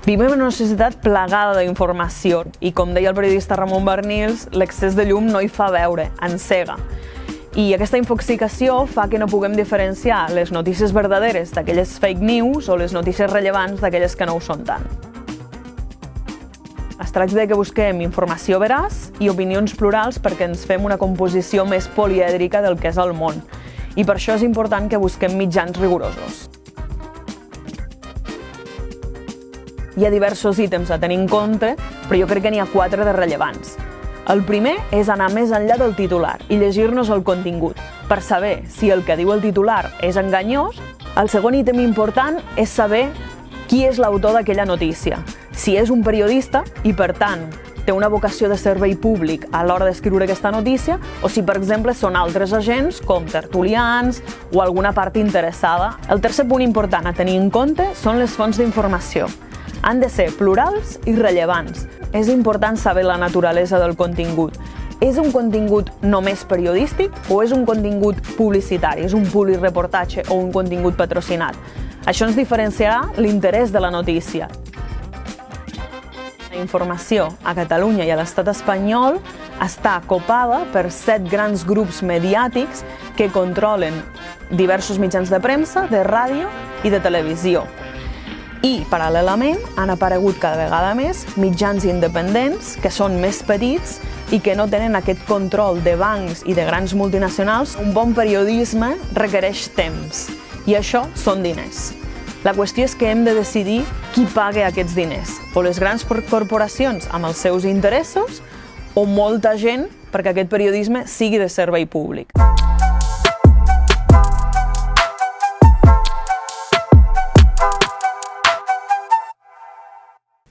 Vivim en una societat plagada d'informació i, com deia el periodista Ramon Barnils, l'excés de llum no hi fa veure, encega. I aquesta infoxicació fa que no puguem diferenciar les notícies verdaderes d'aquelles fake news o les notícies rellevants d'aquelles que no ho són tant. Es tracta que busquem informació veraç i opinions plurals perquè ens fem una composició més polièdrica del que és el món. I per això és important que busquem mitjans rigorosos. Hi ha diversos ítems a tenir en compte, però jo crec que n'hi ha 4 de rellevants. El primer és anar més enllà del titular i llegir-nos el contingut, per saber si el que diu el titular és enganyós. El segon ítem important és saber qui és l'autor d'aquella notícia, si és un periodista i, per tant, té una vocació de servei públic a l'hora d'escriure aquesta notícia, o si, per exemple, són altres agents, com tertulians o alguna part interessada. El tercer punt important a tenir en compte són les fonts d'informació. Han de ser plurals i rellevants. És important saber la naturalesa del contingut. És un contingut només periodístic o és un contingut publicitari? És un publireportatge o un contingut patrocinat? Això ens diferenciarà l'interès de la notícia. La informació a Catalunya i a l'Estat espanyol està copada per 7 grans grups mediàtics que controlen diversos mitjans de premsa, de ràdio i de televisió. I, paral·lelament, han aparegut cada vegada més mitjans independents que són més petits i que no tenen aquest control de bancs i de grans multinacionals. Un bon periodisme requereix temps i això són diners. La qüestió és que hem de decidir qui paga aquests diners, o les grans corporacions amb els seus interessos o molta gent perquè aquest periodisme sigui de servei públic.